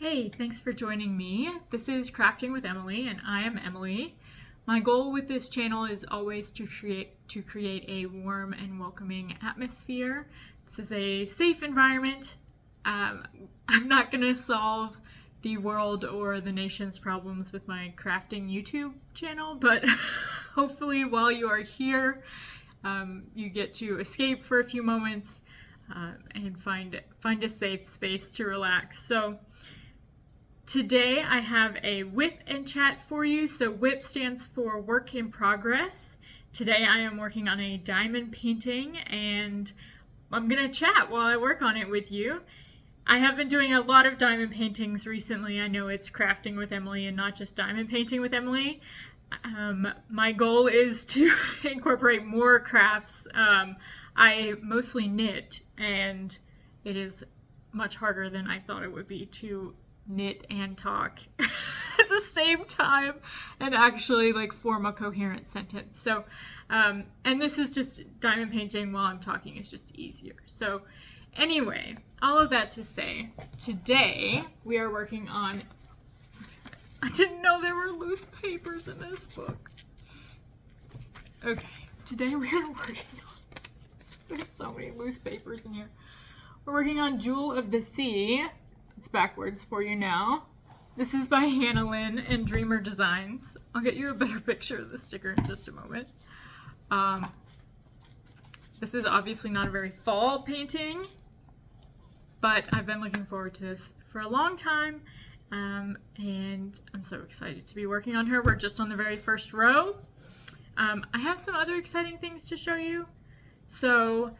Hey, thanks for joining me. This is Crafting with Emily, and I am Emily. My goal with this channel is always to create a warm and welcoming atmosphere. This is a safe environment. I'm not going to solve the world or the nation's problems with my crafting YouTube channel, but hopefully while you are here, you get to escape for a few moments and find a safe space to relax. So today I have a WIP and chat for you. So WIP stands for work in progress. Today I am working on a diamond painting and I'm gonna chat while I work on it with you. I have been doing a lot of diamond paintings recently. I know it's Crafting with Emily and not just Diamond Painting with Emily. My goal is to incorporate more crafts. I mostly knit, and it is much harder than I thought it would be to knit and talk at the same time and actually like form a coherent sentence. So, and this is just diamond painting while I'm talking is just easier. So anyway, all of that to say, today we are working on, I didn't know there were loose papers in this book. Okay, today we are working on, there's so many loose papers in here. We're working on Jewel of the Sea. It's backwards for you now. This is by Lynn and Dreamer Designs. I'll get you a better picture of the sticker in just a moment. This is obviously not a very fall painting, but I've been looking forward to this for a long time, and I'm so excited to be working on her. We're just on the very first row. I have some other exciting things to show you. So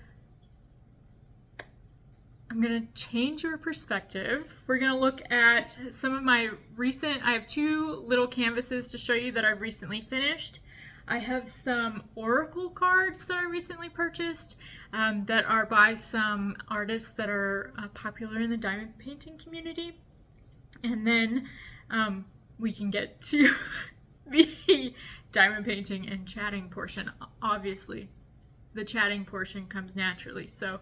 I'm gonna change your perspective. We're gonna look at some of my I have two little canvases to show you that I've recently finished. I have some oracle cards that I recently purchased that are by some artists that are popular in the diamond painting community. And then we can get to the diamond painting and chatting portion. Obviously, the chatting portion comes naturally. So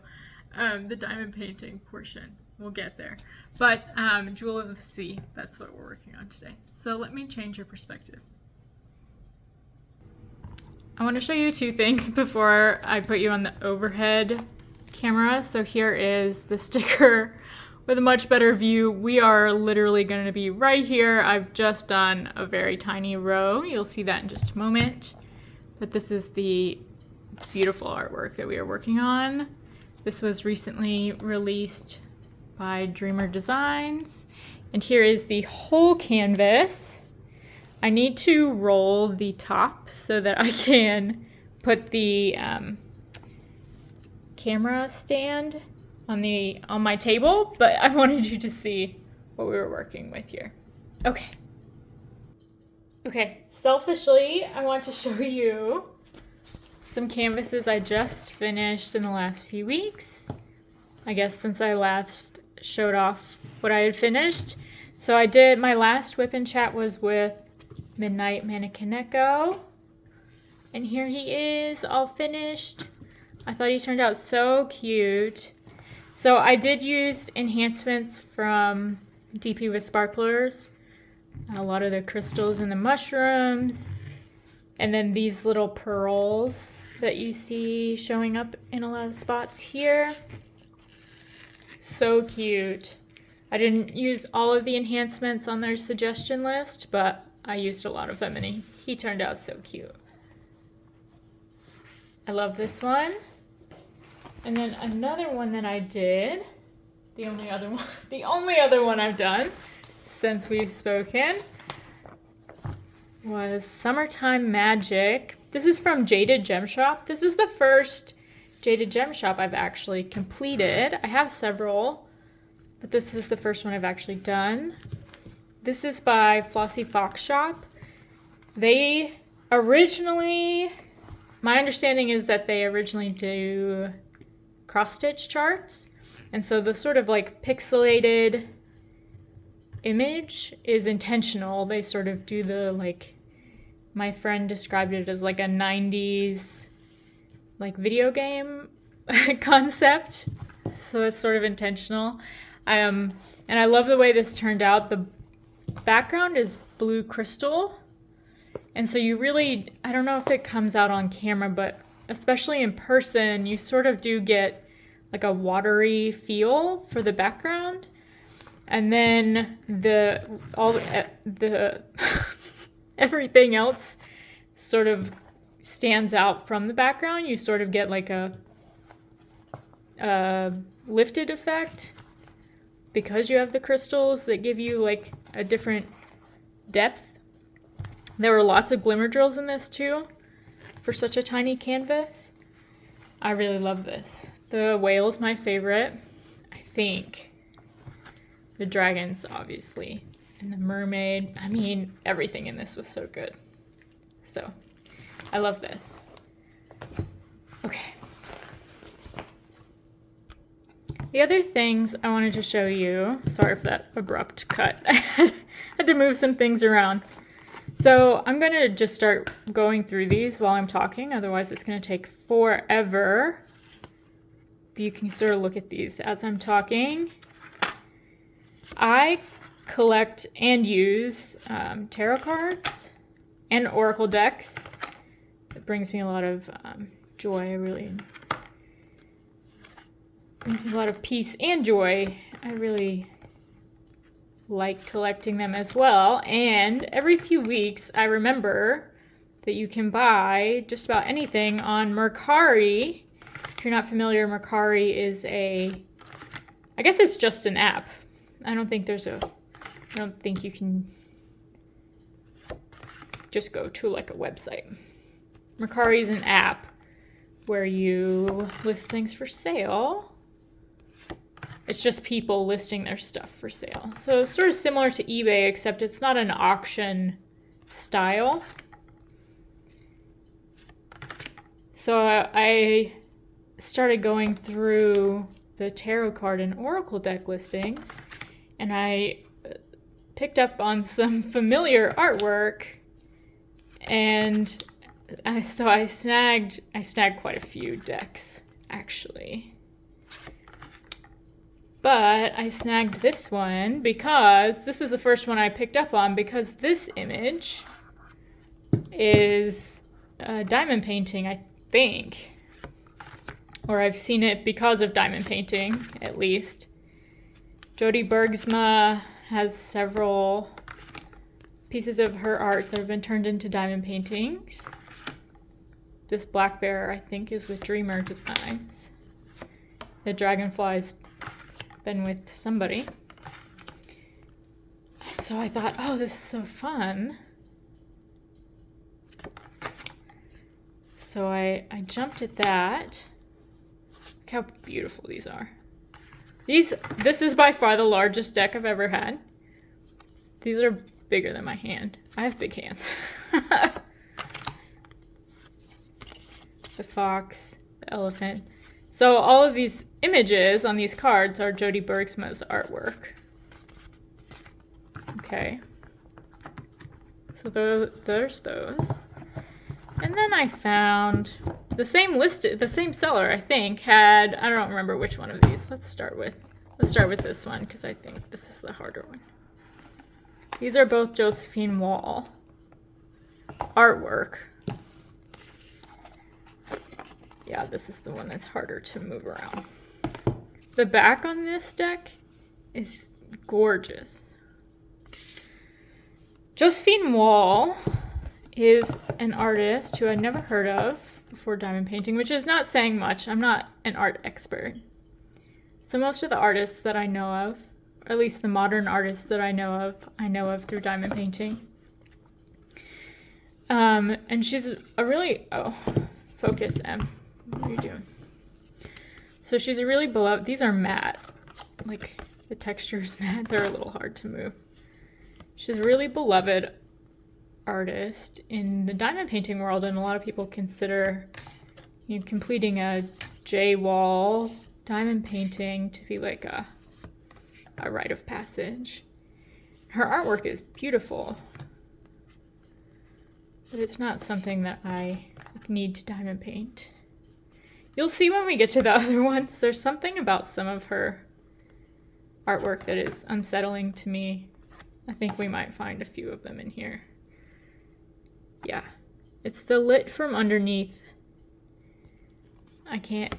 the diamond painting portion, we'll get there. But Jewel of the Sea, that's what we're working on today. So let me change your perspective. I want to show you two things before I put you on the overhead camera. So here is the sticker with a much better view. We are literally going to be right here. I've just done a very tiny row. You'll see that in just a moment. But this is the beautiful artwork that we are working on. This was recently released by Dreamer Designs. And here is the whole canvas. I need to roll the top so that I can put the camera stand on my table, but I wanted you to see what we were working with here. Okay, selfishly, I want to show you some canvases I just finished in the last few weeks. I guess since I last showed off what I had finished. So I did, my last WIP and chat was with Midnight Mannequineko. And here he is, all finished. I thought he turned out so cute. So I did use enhancements from DP with Sparklers. A lot of the crystals and the mushrooms. And then these little pearls that you see showing up in a lot of spots here. So cute. I didn't use all of the enhancements on their suggestion list, but I used a lot of them and he turned out so cute. I love this one. And then another one that I did, the only other one I've done since we've spoken, was Summertime Magic. This is from Jaded Gem Shop. This is the first Jaded Gem Shop I've actually completed. I have several, but this is the first one I've actually done. This is by Flossy Fox Shop. They originally, my understanding is that they originally do cross-stitch charts. And so the sort of like pixelated image is intentional. They sort of do the like, my friend described it as like a 90s like video game concept. So it's sort of intentional. And I love the way this turned out. The background is blue crystal. And so you really, I don't know if it comes out on camera, but especially in person, you sort of do get like a watery feel for the background. And then everything else sort of stands out from the background. You sort of get like a lifted effect because you have the crystals that give you like a different depth. There were lots of glimmer drills in this too for such a tiny canvas. I really love this. The whale's my favorite, I think. The dragons, obviously, and the mermaid. I mean, everything in this was so good. So, I love this. Okay. The other things I wanted to show you, sorry for that abrupt cut. I had to move some things around. So I'm going to just start going through these while I'm talking, otherwise it's going to take forever. You can sort of look at these as I'm talking. I collect and use tarot cards and oracle decks. It brings me a lot of joy. A lot of peace and joy. I really like collecting them as well. And every few weeks I remember that you can buy just about anything on Mercari. If you're not familiar, Mercari is I guess it's just an app. I don't think you can just go to like a website. Mercari is an app where you list things for sale. It's just people listing their stuff for sale. So it's sort of similar to eBay, except it's not an auction style. So I started going through the tarot card and oracle deck listings, and I picked up on some familiar artwork, and I snagged quite a few decks, actually. But I snagged this one because this is the first one I picked up on, because this image is a diamond painting, I think. Or I've seen it because of diamond painting, at least. Jody Bergsma has several pieces of her art that have been turned into diamond paintings. This black bear, I think, is with Dreamer Designs. The dragonfly's been with somebody. So I thought, oh, this is so fun. So I jumped at that. Look how beautiful these are. This is by far the largest deck I've ever had. These are bigger than my hand. I have big hands. The fox, the elephant. So all of these images on these cards are Jody Bergsma's artwork. Okay. So there's those. And then I found the same seller, I think, had, I don't remember which one of these. Let's start with this one, because I think this is the harder one. These are both Josephine Wall artwork. Yeah, this is the one that's harder to move around. The back on this deck is gorgeous. Josephine Wall is an artist who I'd never heard of before diamond painting, which is not saying much. I'm not an art expert. So most of the artists that I know of, or at least the modern artists that I know of through diamond painting. And she's a really, focus, Em. What are you doing? So she's a really beloved, these are matte. Like, the texture is matte. They're a little hard to move. She's a really beloved artist in the diamond painting world, and a lot of people consider completing a J Wall diamond painting to be like a rite of passage. Her artwork is beautiful, but it's not something that I need to diamond paint. You'll see when we get to the other ones, there's something about some of her artwork that is unsettling to me. I think we might find a few of them in here. Yeah, it's the lit from underneath. I can't,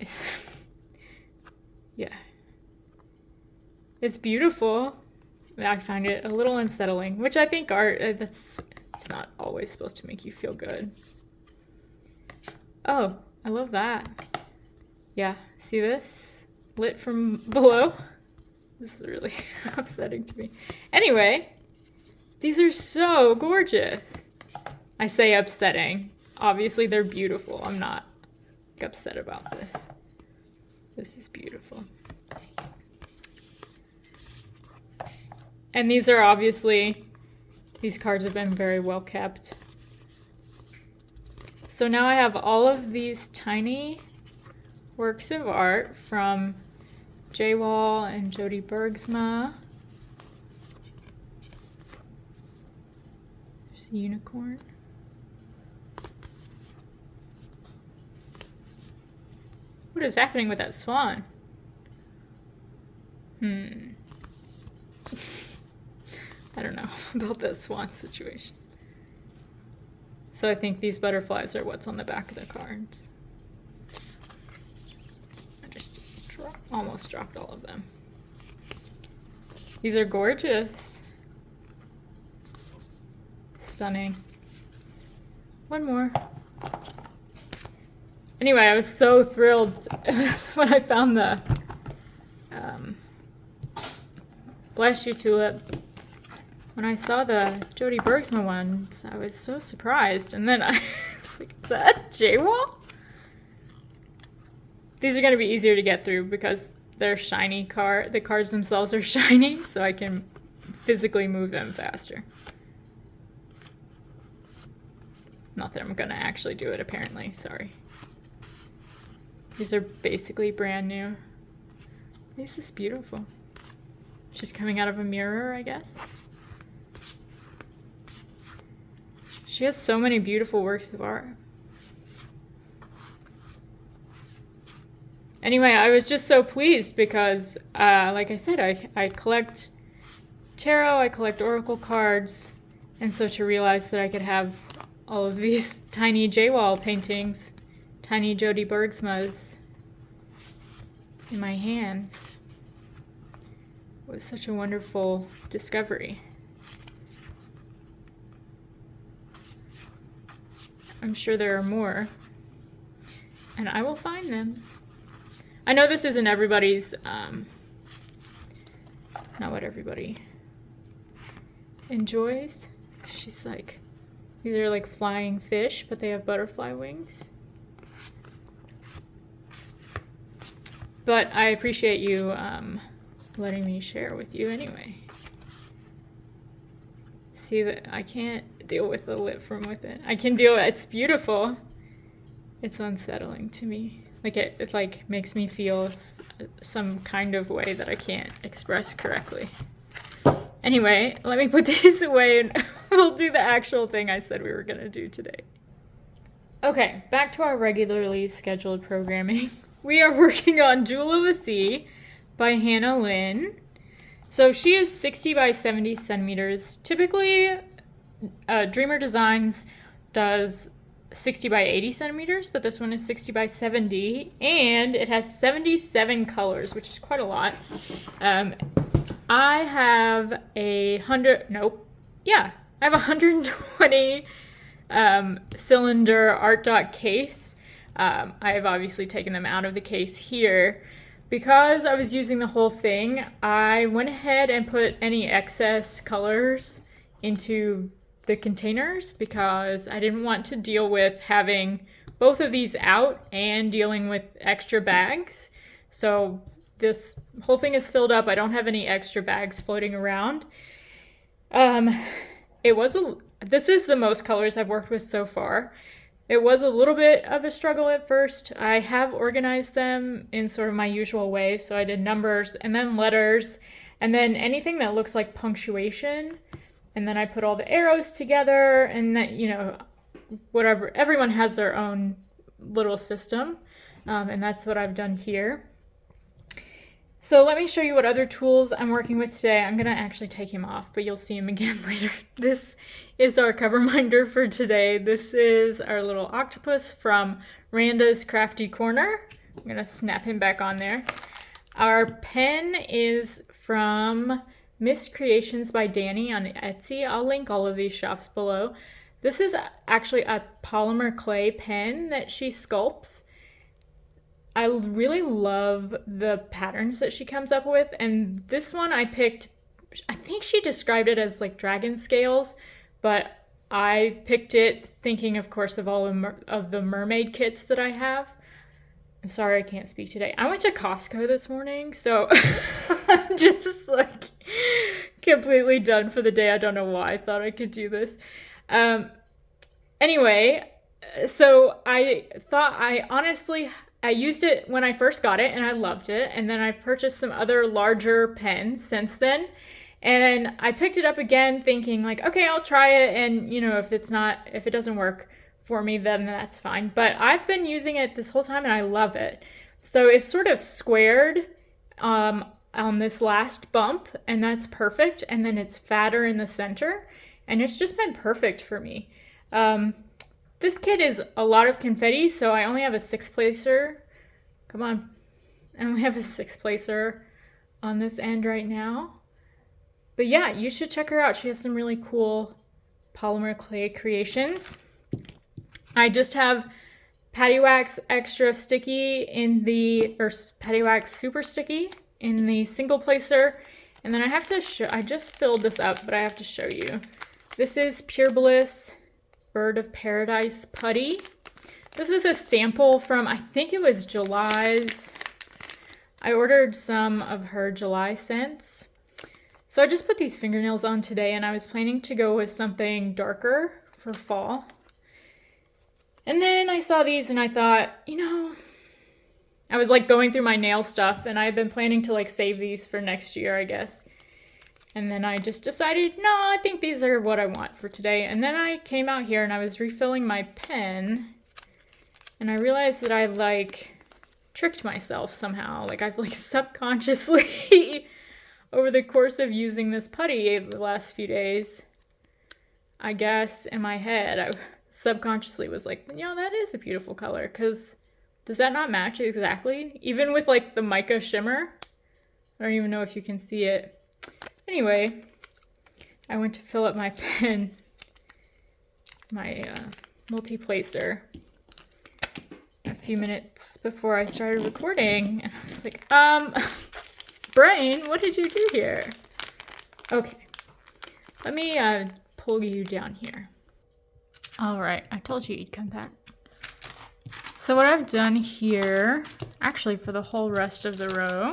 yeah. It's beautiful. I find it a little unsettling, which I think art, it's not always supposed to make you feel good. Oh, I love that. Yeah, see this? Lit from below. This is really upsetting to me. Anyway, these are so gorgeous. I say upsetting. Obviously they're beautiful. I'm not upset about this. This is beautiful. And these are obviously, these cards have been very well kept. So now I have all of these tiny works of art from J. Wall and Jody Bergsma. There's a unicorn. What is happening with that swan? I don't know about that swan situation. So I think these butterflies are what's on the back of the cards. I just almost dropped all of them. These are gorgeous. Stunning. One more. Anyway, I was so thrilled when I found the Bless You Tulip. When I saw the Jody Bergsma ones, I was so surprised. And then I was like, is that J-Wall? These are going to be easier to get through because they're shiny the cards themselves are shiny, so I can physically move them faster. Not that I'm going to actually do it, apparently. Sorry. These are basically brand new. This is beautiful. She's coming out of a mirror, I guess. She has so many beautiful works of art. Anyway, I was just so pleased because, like I said, I collect tarot, I collect oracle cards, and so to realize that I could have all of these tiny J-Wall paintings, tiny Jody Bergsmas in my hands was such a wonderful discovery. I'm sure there are more, and I will find them. I know this isn't everybody's, not what everybody enjoys. She's like, these are like flying fish, but they have butterfly wings. But I appreciate you letting me share with you anyway. See that I can't deal with the lit from within. I can deal with it. It's beautiful. It's unsettling to me. Like it like makes me feel some kind of way that I can't express correctly. Anyway, let me put these away and we'll do the actual thing I said we were gonna do today. Okay, back to our regularly scheduled programming. We are working on Jewel of the Sea by Hannah Lynn. So she is 60 by 70 centimeters. Typically, Dreamer Designs does 60 by 80 centimeters, but this one is 60 by 70, and it has 77 colors, which is quite a lot. I have a 120 cylinder art dot case. I have obviously taken them out of the case here. Because I was using the whole thing, I went ahead and put any excess colors into the containers because I didn't want to deal with having both of these out and dealing with extra bags. So this whole thing is filled up. I don't have any extra bags floating around. This is the most colors I've worked with so far. It was a little bit of a struggle at first. I have organized them in sort of my usual way. So I did numbers and then letters and then anything that looks like punctuation. And then I put all the arrows together and that, you know, whatever. Everyone has their own little system. And that's what I've done here. So let me show you what other tools I'm working with today. I'm gonna actually take him off, but you'll see him again later. This is our cover minder for today. This is our little octopus from Randa's Crafty Corner. I'm gonna snap him back on there. Our pen is from Miss Creations by Danny on Etsy. I'll link all of these shops below. This is actually a polymer clay pen that she sculpts. I really love the patterns that she comes up with, and this one I picked, I think she described it as like dragon scales, but I picked it thinking, of course, of all of the mermaid kits that I have. I'm sorry I can't speak today. I went to Costco this morning, so I'm just like completely done for the day. I don't know why I thought I could do this. Anyway, so I thought I used it when I first got it and I loved it, and then I've purchased some other larger pens since then, and I picked it up again thinking like, okay, I'll try it, and you know, if it doesn't work for me, then that's fine. But I've been using it this whole time and I love it. So it's sort of squared on this last bump, and that's perfect, and then it's fatter in the center, and it's just been perfect for me. This kit is a lot of confetti, so I only have a 6-placer. Come on. I only have a 6-placer on this end right now. But yeah, you should check her out. She has some really cool polymer clay creations. I just have Patty Wax Extra Sticky or Patty Wax Super Sticky in the single placer. And then I have to I just filled this up, but I have to show you. This is Pure Bliss Bird of Paradise Putty. This was a sample from, I think it was July's. I ordered some of her July scents. So I just put these fingernails on today, and I was planning to go with something darker for fall. And then I saw these and I thought, you know, I was like going through my nail stuff, and I've been planning to like save these for next year, I guess. And then I just decided, no, I think these are what I want for today. And then I came out here and I was refilling my pen, and I realized that I like tricked myself somehow. Like I've like subconsciously over the course of using this putty the last few days, I guess in my head, I subconsciously was like, you know, that is a beautiful color, because does that not match exactly? Even with like the mica shimmer? I don't even know if you can see it. Anyway, I went to fill up my pen, my multi-placer, a few minutes before I started recording, and I was like, Brain, what did you do here? Okay, let me pull you down here. All right, I told you you'd come back. So what I've done here, actually for the whole rest of the row,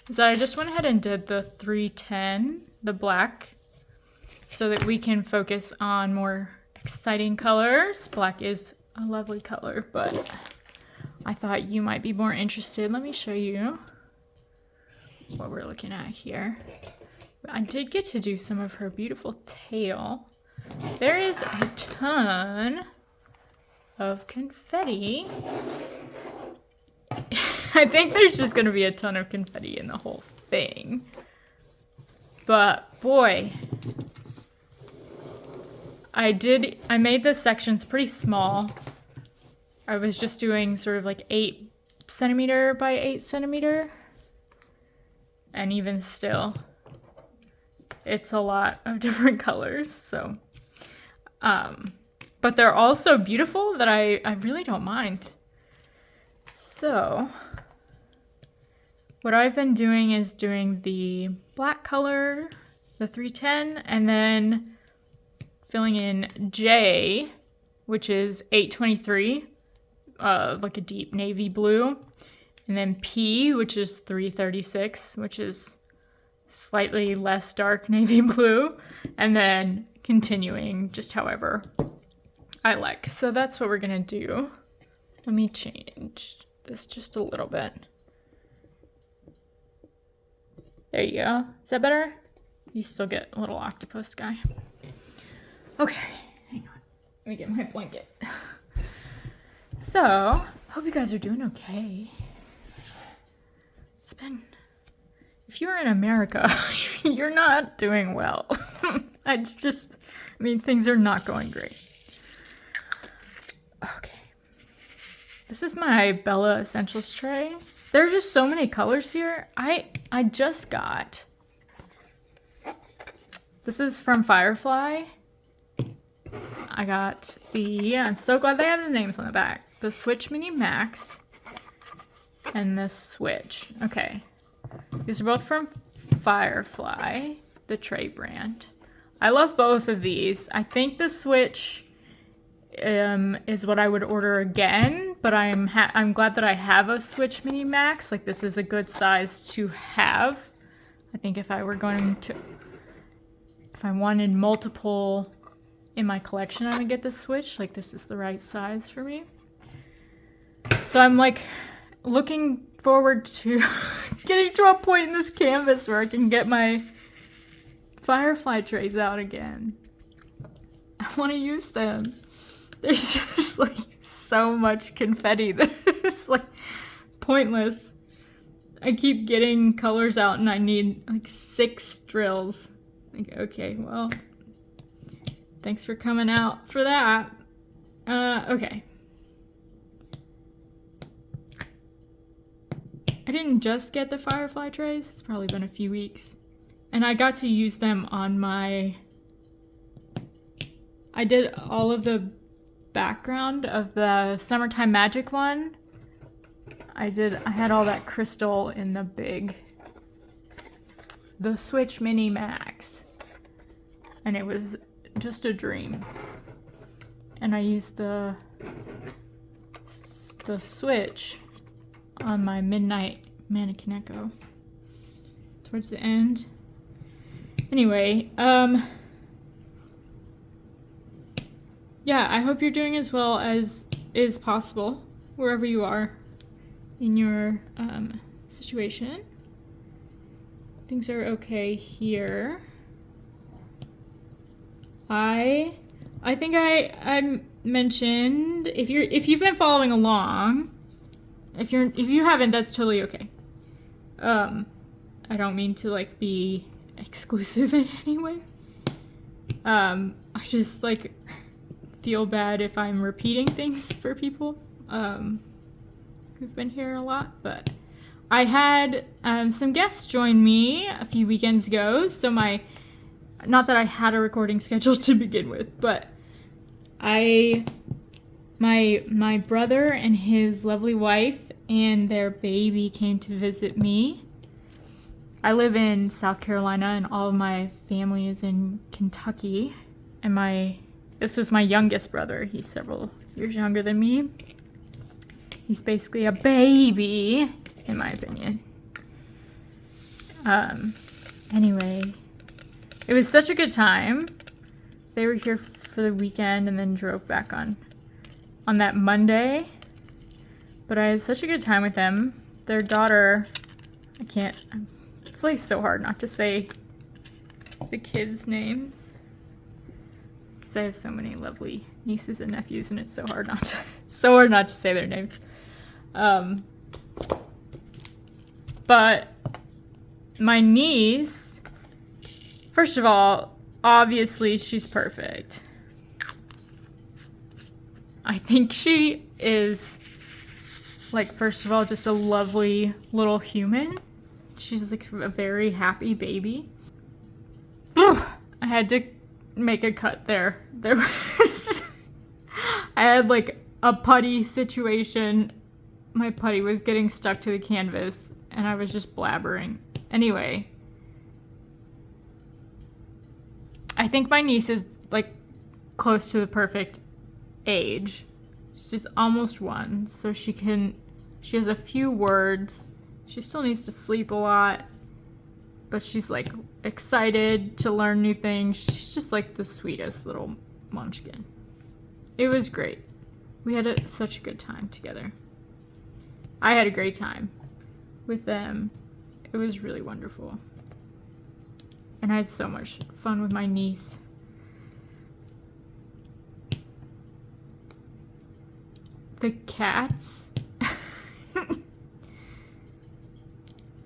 is that I just went ahead and did the 310, the black, so that we can focus on more exciting colors. Black is a lovely color, but I thought you might be more interested. Let me show you what we're looking at here. I did get to do some of her beautiful tail. There is a ton of confetti. I think there's just going to be a ton of confetti in the whole thing. But boy, I made the sections pretty small. I was just doing sort of like 8 centimeter by 8 centimeter. And even still, it's a lot of different colors. So, but they're all so beautiful that I really don't mind. So what I've been doing is doing the black color, the 310, and then filling in J, which is 823, like a deep navy blue, and then P, which is 336, which is slightly less dark navy blue, and then continuing just however I like. So that's what we're gonna do. Let me change this just a little bit. There you go. Is that better? You still get a little octopus guy. Okay, hang on. Let me get my blanket. So, hope you guys are doing okay. It's been if you're in America, you're not doing well. Things are not going great. Okay. This is my Bella Essentials tray. There's just so many colors here. I just got, this is from Firefly. I got I'm so glad they have the names on the back. The Switch Mini Max and the Switch. Okay. These are both from Firefly, the tray brand. I love both of these. I think the Switch is what I would order again, but I'm glad that I have a Switch Mini Max. Like, this is a good size to have. I think if I wanted multiple in my collection, I would get the Switch. Like, this is the right size for me. So I'm like looking forward to getting to a point in this canvas where I can get my Firefly trays out again. I want to use them. There's just like so much confetti that is like pointless. I keep getting colors out and I need like 6 drills. Like, okay, well, thanks for coming out for that. Okay. I didn't just get the Firefly trays. It's probably been a few weeks. And I got to use them on I did all of the background of the Summertime Magic one. I had all that crystal in the Switch Mini Max. And it was just a dream. And I used the Switch on my Midnight Mannequin Echo towards the end. Anyway, yeah, I hope you're doing as well as is possible wherever you are in your situation. Things are okay here. I think I mentioned, if you've been following along, if you haven't, that's totally okay. I don't mean to like be exclusive in any way. I just like feel bad if I'm repeating things for people who've been here a lot, but I had some guests join me a few weekends ago, so not that I had a recording schedule to begin with, but my brother and his lovely wife and their baby came to visit me. I live in South Carolina and all of my family is in Kentucky, and this was my youngest brother. He's several years younger than me. He's basically a baby, in my opinion. Anyway, it was such a good time. They were here for the weekend and then drove back on that Monday. But I had such a good time with them. Their daughter, it's like so hard not to say the kids' names. Because I have so many lovely nieces and nephews and it's so hard not to say their names. But my niece, first of all, obviously she's perfect. I think she is, like, first of all, just a lovely little human. She's like a very happy baby. I had to make a cut there. I had like a putty situation. My putty was getting stuck to the canvas and I was just blabbering. Anyway, I think my niece is like close to the perfect age. She's almost 1, so she has a few words. She still needs to sleep a lot, but she's like excited to learn new things. She's just like the sweetest little munchkin. It was great. We had such a good time together. I had a great time with them. It was really wonderful. And I had so much fun with my niece. The cats.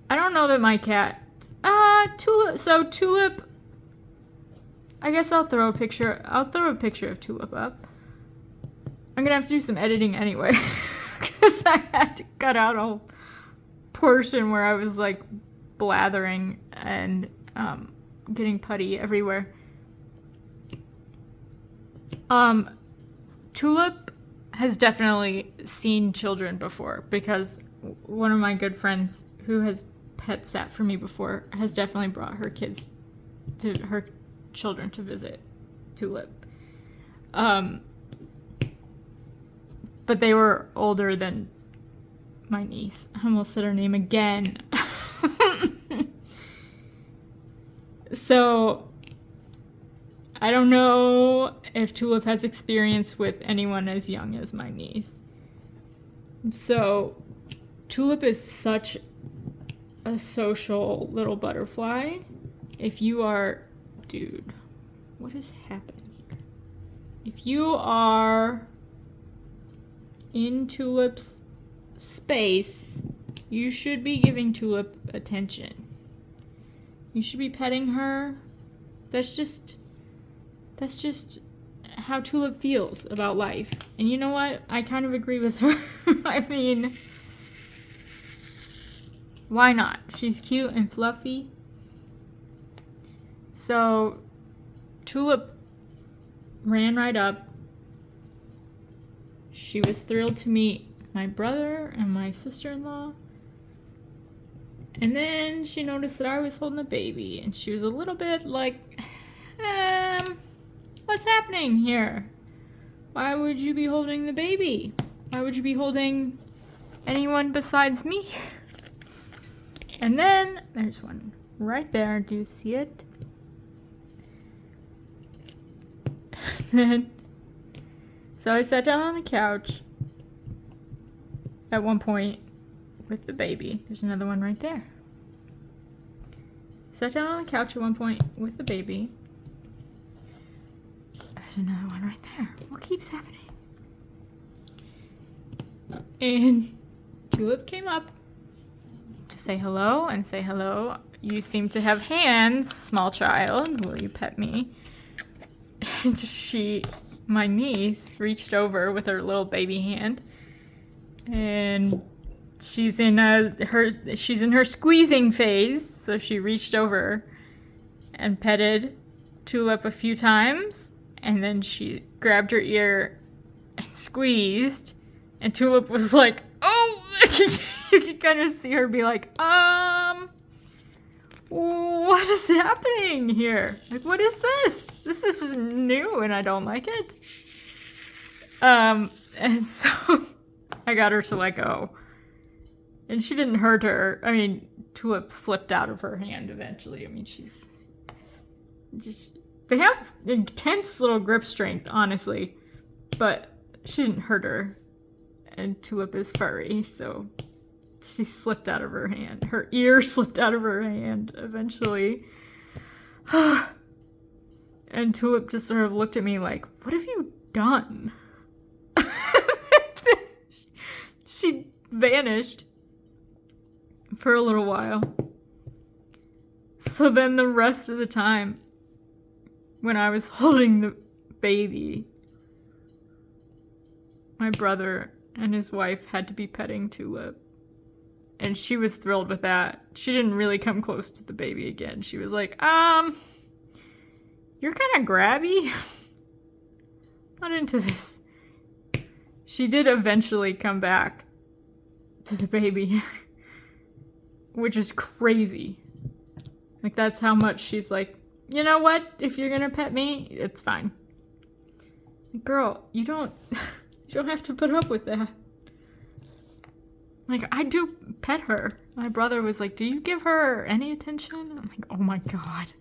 I don't know that my cat Tulip. So Tulip. I guess I'll throw a picture of Tulip up. I'm gonna have to do some editing anyway, because I had to cut out a portion where I was like blathering and getting putty everywhere. Tulip has definitely seen children before, because one of my good friends who has pet sat for me before has definitely brought her children to visit Tulip. But they were older than my niece. I almost said her name again. So I don't know if Tulip has experience with anyone as young as my niece. So Tulip is such a social little butterfly. If you are... Dude, what is happening here? If you are in Tulip's space, you should be giving Tulip attention. You should be petting her. That's just how Tulip feels about life. And you know what? I kind of agree with her. I mean, why not? She's cute and fluffy. So Tulip ran right up. She was thrilled to meet my brother and my sister-in-law. And then she noticed that I was holding a baby, and she was a little bit like, what's happening here? Why would you be holding the baby? Why would you be holding anyone besides me? And then there's one right there. Do you see it? So I sat down on the couch at one point with the baby. There's another one right there. Sat down on the couch at one point with the baby. There's another one right there. What keeps happening? And Tulip came up to say hello and say hello. You seem to have hands, small child. Will you pet me? And my niece, reached over with her little baby hand, and she's in her squeezing phase, so she reached over and petted Tulip a few times, and then she grabbed her ear and squeezed, and Tulip was like, oh! You could kind of see her be like, what is happening here? Like, what is this? This is new and I don't like it. And so I got her to let go. And she didn't hurt her. I mean, Tulip slipped out of her hand eventually. I mean, they have intense little grip strength, honestly. But she didn't hurt her. And Tulip is furry, so she slipped out of her hand. Her ear slipped out of her hand eventually. And Tulip just sort of looked at me like, what have you done? She vanished for a little while. So then the rest of the time, when I was holding the baby, my brother and his wife had to be petting Tulip. And she was thrilled with that. She didn't really come close to the baby again. She was like, you're kind of grabby. Not into this. She did eventually come back to the baby. Which is crazy. Like, that's how much she's like, you know what? If you're gonna pet me, it's fine. Girl, you don't have to put up with that. Like, I do pet her. My brother was like, do you give her any attention? I'm like, oh my god.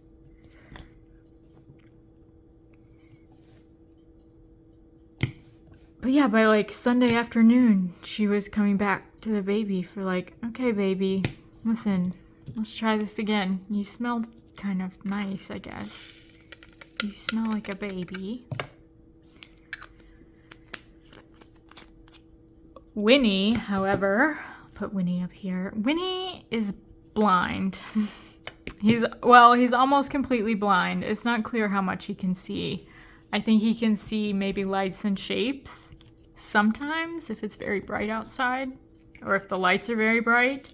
But yeah, by like Sunday afternoon, she was coming back to the baby for like, okay, baby, listen, let's try this again. You smelled kind of nice, I guess. You smell like a baby. Winnie, however, I'll put Winnie up here. Winnie is blind. He's almost completely blind. It's not clear how much he can see. I think he can see maybe lights and shapes sometimes if it's very bright outside or if the lights are very bright.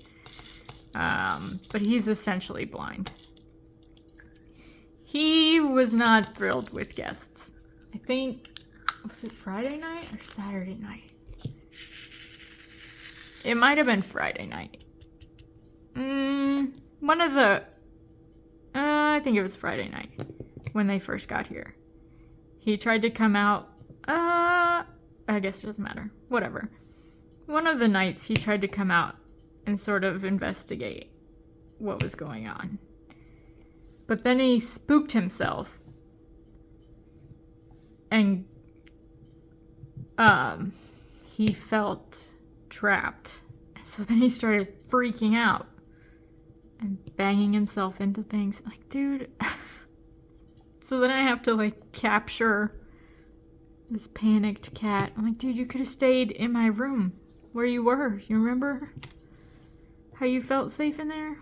But he's essentially blind. He was not thrilled with guests. I think, was it Friday night or Saturday night? It might have been Friday night. I think it was Friday night when they first got here. He tried to come out, I guess it doesn't matter, whatever. One of the nights he tried to come out and sort of investigate what was going on. But then he spooked himself and he felt trapped. And so then he started freaking out and banging himself into things. Like, dude. So then I have to, like, capture this panicked cat. I'm like, dude, you could have stayed in my room where you were. You remember how you felt safe in there?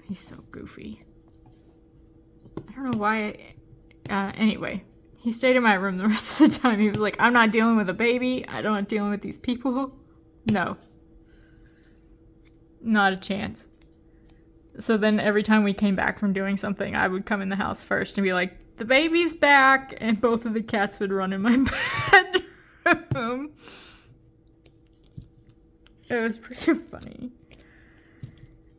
He's so goofy. I don't know why. Anyway, he stayed in my room the rest of the time. He was like, I'm not dealing with a baby. I'm not dealing with these people. No. Not a chance. So then every time we came back from doing something, I would come in the house first and be like, the baby's back, and both of the cats would run in my bedroom. It was pretty funny.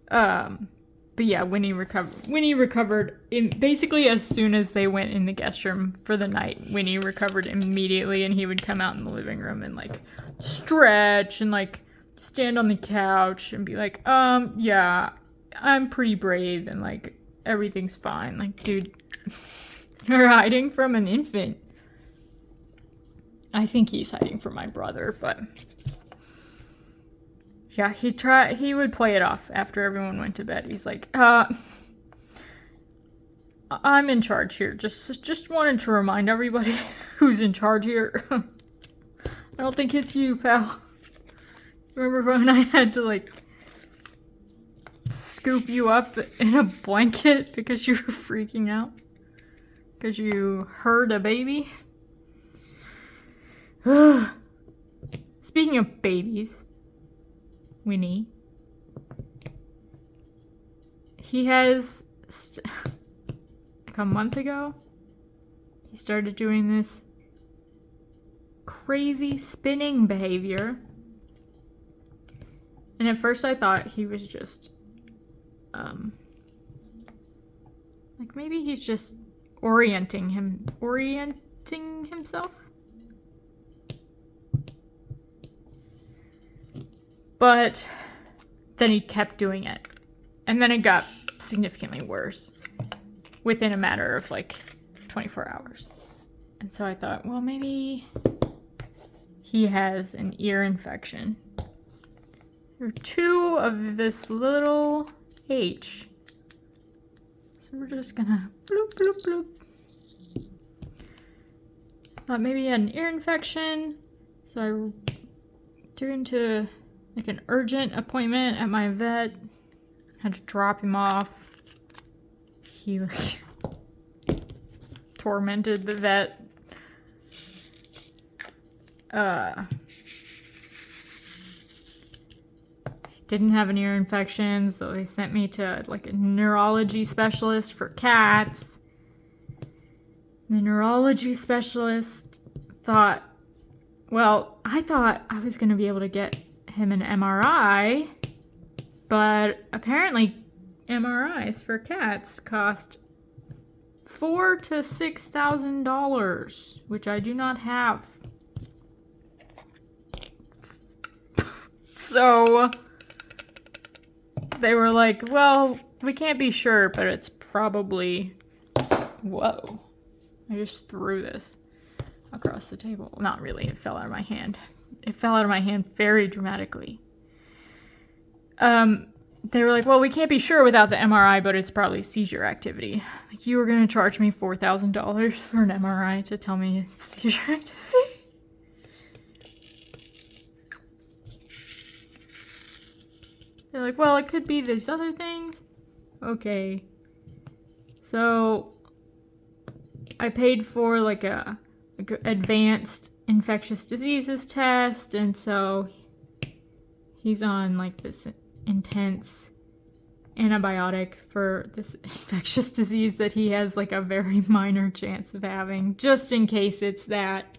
But yeah, Winnie recovered basically as soon as they went in the guest room for the night. Winnie recovered immediately, and he would come out in the living room and like stretch and like stand on the couch and be like, yeah, I'm pretty brave and like everything's fine. Like, dude, you're hiding from an infant. I think he's hiding from my brother, but yeah, he would play it off after everyone went to bed. He's like, I'm in charge here. Just wanted to remind everybody who's in charge here. I don't think it's you, pal. Remember when I had to, like, scoop you up in a blanket because you were freaking out? Because you heard a baby? Speaking of babies, Winnie. He has, like a month ago, he started doing this crazy spinning behavior. And at first I thought he was just, like maybe he's just orienting himself. But then he kept doing it. And then it got significantly worse within a matter of like 24 hours. And so I thought, well, maybe he has an ear infection. There are two of this little H. So we're just gonna bloop, bloop, bloop. Thought maybe he had an ear infection. So I took him to like an urgent appointment at my vet. Had to drop him off. He like tormented the vet. Didn't have an ear infection, so they sent me to like a neurology specialist for cats. The neurology specialist thought, well, I thought I was going to be able to get him an MRI, but apparently MRIs for cats cost $4,000 to $6,000, which I do not have. So they were like, well, we can't be sure, but it's probably... Whoa. I just threw this across the table. Not really, it fell out of my hand. It fell out of my hand very dramatically. They were like, well, we can't be sure without the MRI, but it's probably seizure activity. Like, you were going to charge me $4,000 for an MRI to tell me it's seizure activity? They're like, well, it could be these other things. Okay. So I paid for like a advanced infectious diseases test, and so he's on like this intense antibiotic for this infectious disease that he has like a very minor chance of having, just in case it's that.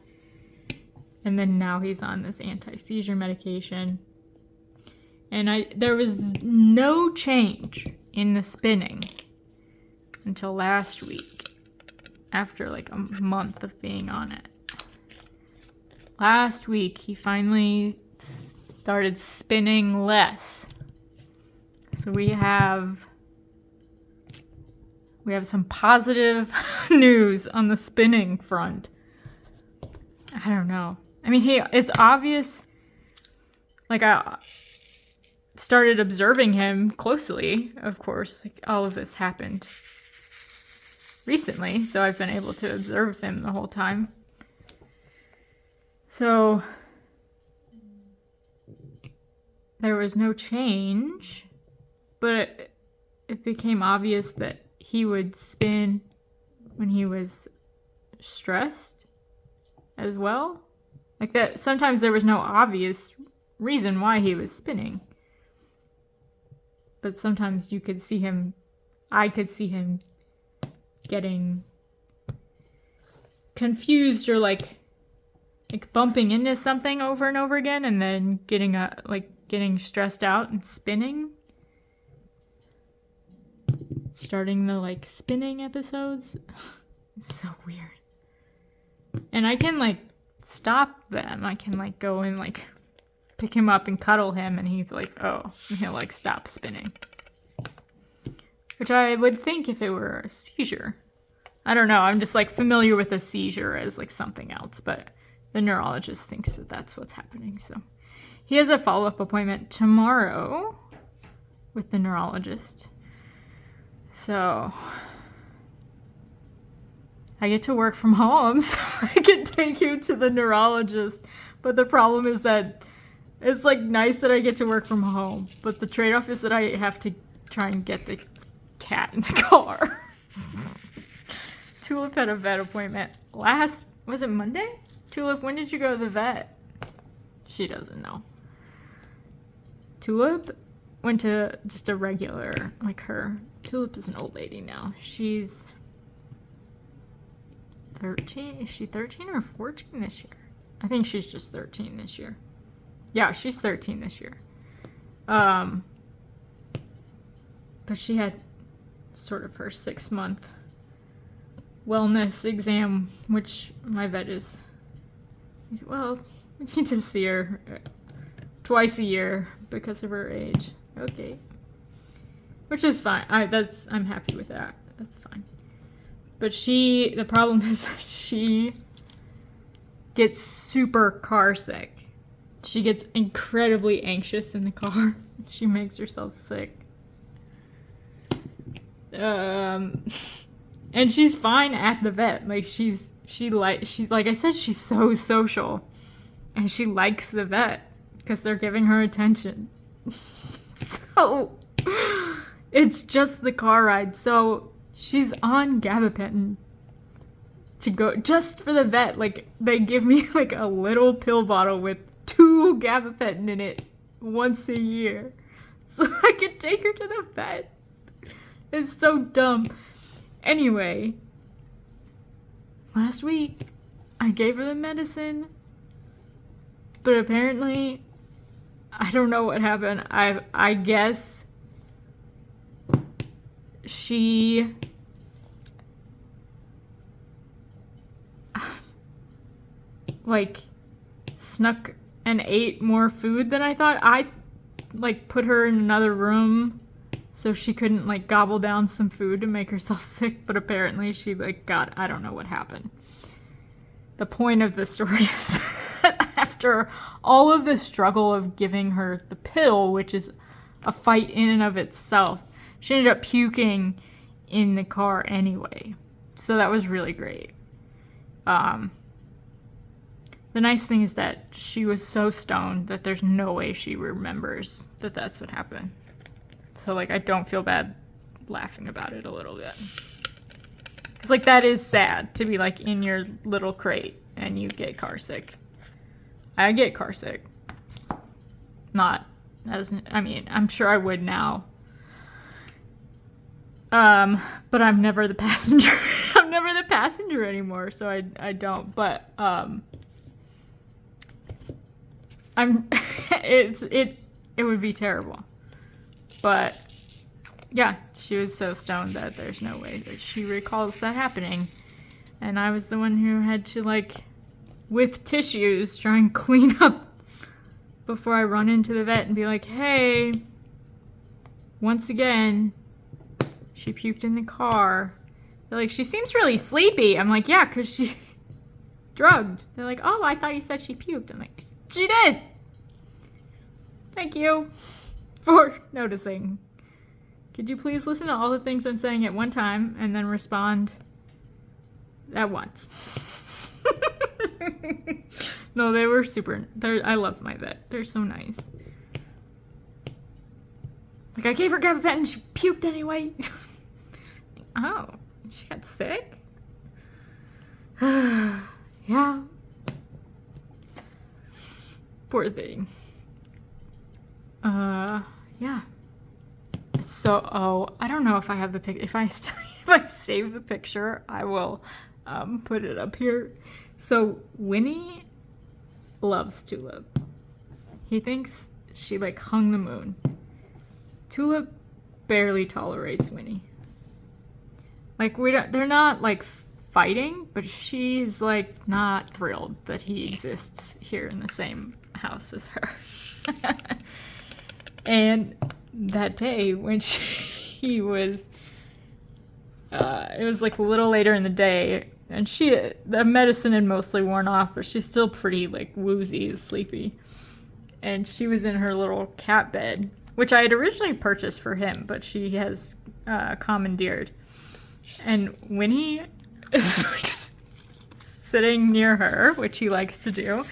And then now he's on this anti-seizure medication. And there was no change in the spinning until last week, after like a month of being on it. Last week, he finally started spinning less. So we have some positive news on the spinning front. I don't know. I mean, it's obvious. Like, I started observing him closely, of course. Like, all of this happened recently, so I've been able to observe him the whole time. So there was no change, but it became obvious that he would spin when he was stressed as well. Like that, sometimes there was no obvious reason why he was spinning. But sometimes I could see him getting confused or like bumping into something over and over again, and then getting stressed out and spinning. Starting the spinning episodes. It's so weird. And I can stop them. I can go and pick him up and cuddle him, and he's oh, and he'll stop spinning. Which I would think if it were a seizure. I don't know. I'm just familiar with a seizure as something else, but the neurologist thinks that that's what's happening. So he has a follow-up appointment tomorrow with the neurologist. So I get to work from home, so I can take you to the neurologist. But the problem is that it's nice that I get to work from home, but the trade-off is that I have to try and get the cat in the car. Tulip had a vet appointment was it Monday? Tulip, when did you go to the vet? She doesn't know. Tulip went to just a regular, her. Tulip is an old lady now. She's 13. Is she 13 or 14 this year? I think she's just 13 this year. Yeah, she's 13 this year. But she had sort of her 6-month wellness exam, which my vet is, well, we need to see her twice a year because of her age. Okay. Which is fine. I'm happy with that. That's fine. But the problem is that she gets super car sick. She gets incredibly anxious in the car. She makes herself sick. And she's fine at the vet. She's like I said, she's so social. And she likes the vet because they're giving her attention. So it's just the car ride. So she's on gabapentin to go just for the vet. They give me a little pill bottle with 2 gabapentin in it once a year, so I can take her to the vet. It's so dumb. Anyway, last week I gave her the medicine, but apparently I don't know what happened. I guess she snuck and ate more food than I thought. I put her in another room so she couldn't gobble down some food to make herself sick, but apparently she I don't know what happened. The point of the story is that after all of the struggle of giving her the pill, which is a fight in and of itself, she ended up puking in the car anyway. So that was really great. The nice thing is that she was so stoned that there's no way she remembers that that's what happened. So, like, I don't feel bad laughing about it a little bit. It's like, that is sad to be, like, in your little crate and you get car sick. I get car sick. Not as, I mean, I'm sure I would now. But I'm never the passenger. I'm never the passenger anymore, so I don't. But it would be terrible. But yeah, she was so stoned that there's no way that she recalls that happening. And I was the one who had to, like, with tissues, try and clean up before I run into the vet and be like, hey, once again, she puked in the car. They're like, she seems really sleepy. I'm like, yeah, because she's drugged. They're like, oh, I thought you said she puked. I'm like, she did. Thank you for noticing. Could you please listen to all the things I'm saying at one time and then respond at once? No, they were super. I love my vet. They're so nice. Like, I gave her gabapentin and she puked anyway. Oh, she got sick? Yeah. Poor thing. Yeah. So, I don't know if I have the pic. If I save the picture, I will put it up here. So, Winnie loves Tulip. He thinks she, like, hung the moon. Tulip barely tolerates Winnie. Like, they're not, like, fighting, but she's, like, not thrilled that he exists here in the same house as her. And that day when he was, it was, like, a little later in the day, and the medicine had mostly worn off, but she's still pretty, like, woozy and sleepy. And she was in her little cat bed, which I had originally purchased for him, but she has commandeered. And Winnie is, like, sitting near her, which he likes to do.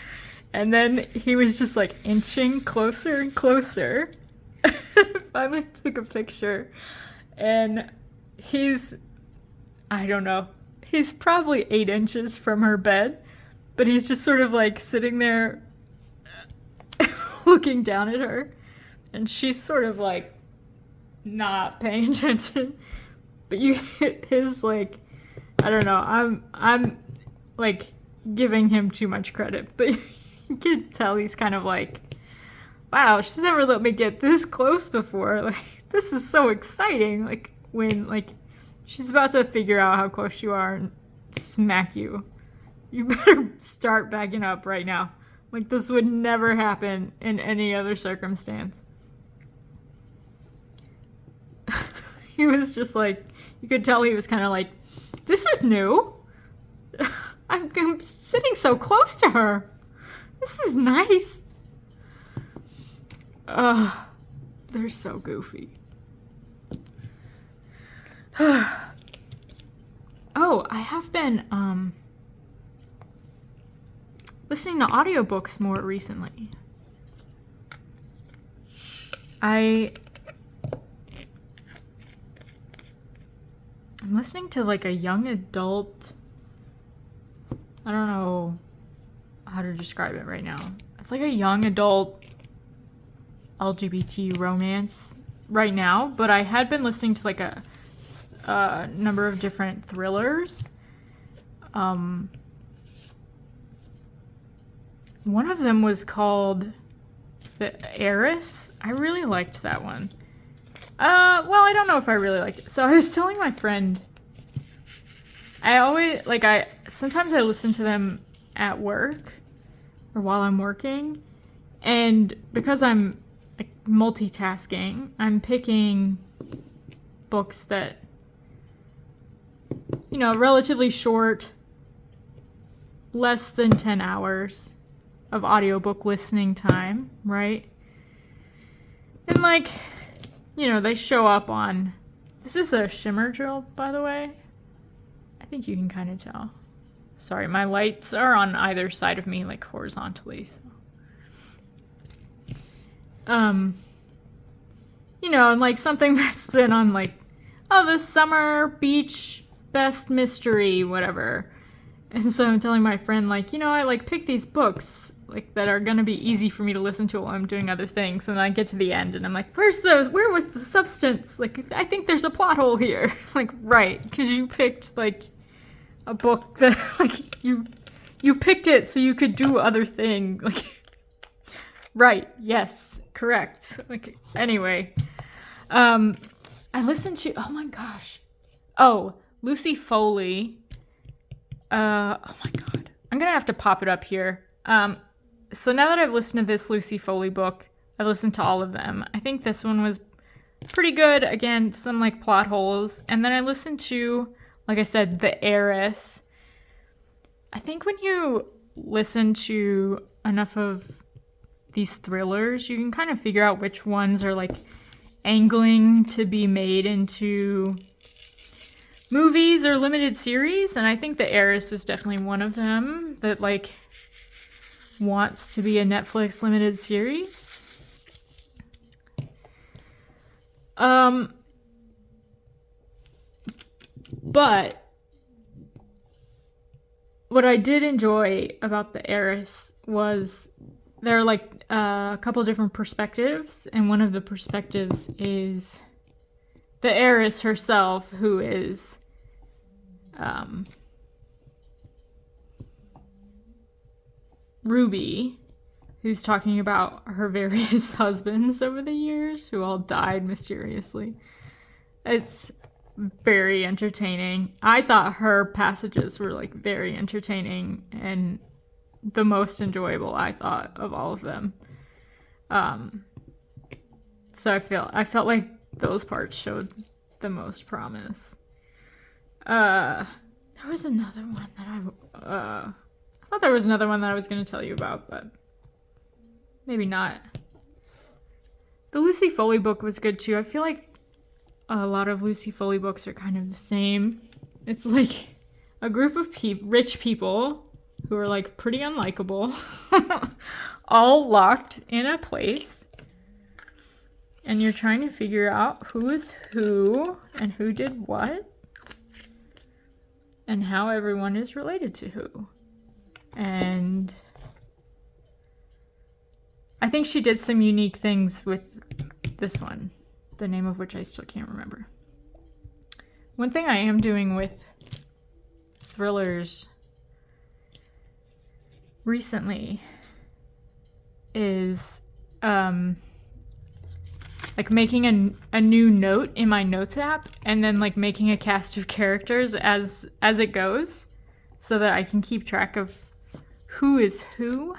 And then he was just, like, inching closer and closer. Finally took a picture. And I don't know, he's probably 8 inches from her bed. But he's just sort of, like, sitting there looking down at her. And she's sort of, like, not paying attention. But his, like, I don't know, I'm like, giving him too much credit. But you can tell he's kind of like, wow, she's never let me get this close before. Like, this is so exciting. Like, when, like, she's about to figure out how close you are and smack you. You better start backing up right now. Like, this would never happen in any other circumstance. He was just like, you could tell he was kind of like, this is new. I'm sitting so close to her. This is nice. They're so goofy. Oh, I have been listening to audiobooks more recently. I'm listening to, like, a young adult, I don't know how to describe it right now. It's like a young adult LGBT romance right now, but I had been listening to, like, a number of different thrillers. One of them was called The Heiress. I really liked that one. Well, I don't know if I really liked it. So I was telling my friend, sometimes I listen to them at work or while I'm working, and because I'm, like, multitasking, I'm picking books that, you know, relatively short, less than 10 hours of audiobook listening time, right? And, like, you know, they show up on, this is a shimmer drill, by the way. I think you can kind of tell. Sorry, my lights are on either side of me, like, horizontally. So. you know, and like something that's been on like, oh, this summer beach best mystery, whatever. And so I'm telling my friend, like, you know, I like pick these books like that are gonna be easy for me to listen to while I'm doing other things. And I get to the end and I'm like, where was the substance? Like, I think there's a plot hole here. Like, right, because you picked like a book that like you picked it so you could do other thing. Like, right, yes, correct. Like, anyway, I listened to, oh my gosh. Oh, Lucy Foley. Oh my god. I'm gonna have to pop it up here. So now that I've listened to this Lucy Foley book, I listened to all of them. I think this one was pretty good. Again, some like plot holes. And then I listened to, like I said, The Heiress. I think when you listen to enough of these thrillers, you can kind of figure out which ones are like angling to be made into movies or limited series. And I think The Heiress is definitely one of them that like wants to be a Netflix limited series. But what I did enjoy about The Heiress was there are like a couple different perspectives, and one of the perspectives is the heiress herself, who is Ruby, who's talking about her various husbands over the years who all died mysteriously. It's very entertaining. I thought her passages were like very entertaining and the most enjoyable, I thought, of all of them. So I felt like those parts showed the most promise. There was another one that I thought there was another one that I was going to tell you about, but maybe not. The Lucy Foley book was good too. I feel like a lot of Lucy Foley books are kind of the same. It's like a group of rich people who are like pretty unlikable, all locked in a place, and you're trying to figure out who is who and who did what and how everyone is related to who. And I think she did some unique things with this one, the name of which I still can't remember. One thing I am doing with thrillers recently is like making a new note in my notes app, and then like making a cast of characters as it goes, so that I can keep track of who is who.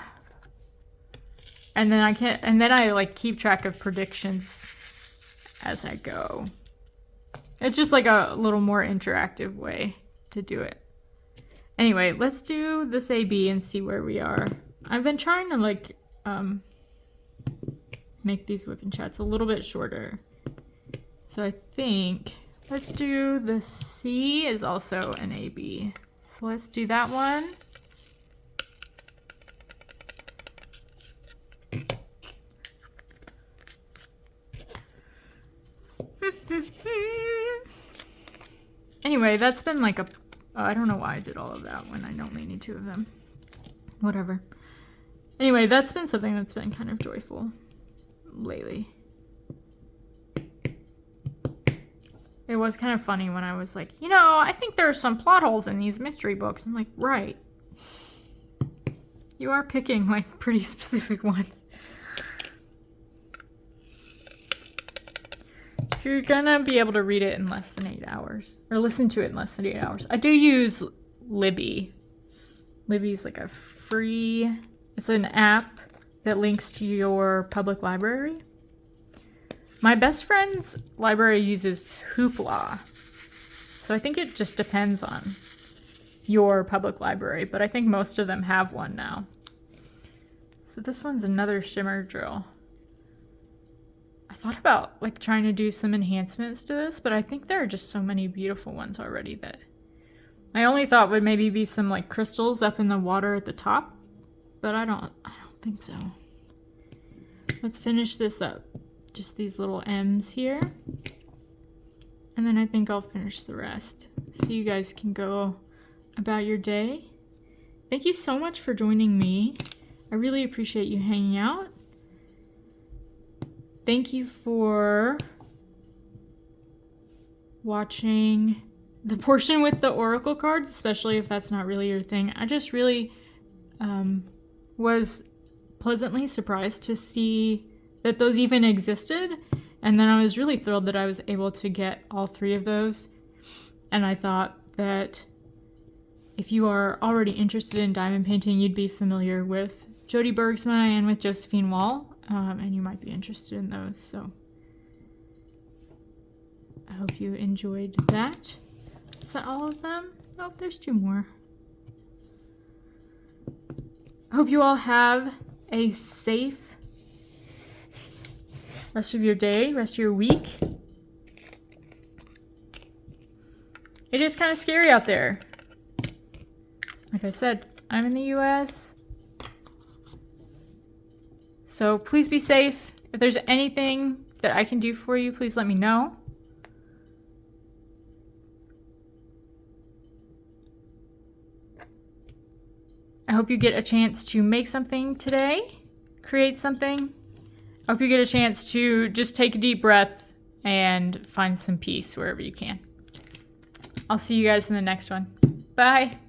And then I like keep track of predictions as I go. It's just like a little more interactive way to do it. Anyway, let's do this AB and see where we are. I've been trying to like make these whip and chats a little bit shorter. So I think let's do the C is also an AB. So let's do that one. Anyway, that's been like a... I don't know why I did all of that when I only need two of them. Whatever. Anyway, that's been something that's been kind of joyful lately. It was kind of funny when I was like, you know, I think there are some plot holes in these mystery books. I'm like, right. You are picking like pretty specific ones. You're gonna be able to read it in less than 8 hours, or listen to it in less than 8 hours. I do use Libby. Libby's like a free, it's an app that links to your public library. My best friend's library uses Hoopla, so I think it just depends on your public library, but I think most of them have one now. So this one's another shimmer drill. I thought about like trying to do some enhancements to this, but I think there are just so many beautiful ones already that my only thought would maybe be some like crystals up in the water at the top, but I don't think so. Let's finish this up. just these little M's here. And then I think I'll finish the rest. So you guys can go about your day. Thank you so much for joining me. I really appreciate you hanging out. Thank you for watching the portion with the oracle cards, especially if that's not really your thing. I just really was pleasantly surprised to see that those even existed. And then I was really thrilled that I was able to get all 3 of those. And I thought that if you are already interested in diamond painting, you'd be familiar with Jody Bergsma and with Josephine Wall, and you might be interested in those. So I hope you enjoyed that. Is that all of them? Nope, there's 2 more. I hope you all have a safe rest of your day, rest of your week. It is kind of scary out there. Like I said, I'm in the US. So please be safe. If there's anything that I can do for you, please let me know. I hope you get a chance to make something today, create something. I hope you get a chance to just take a deep breath and find some peace wherever you can. I'll see you guys in the next one. Bye.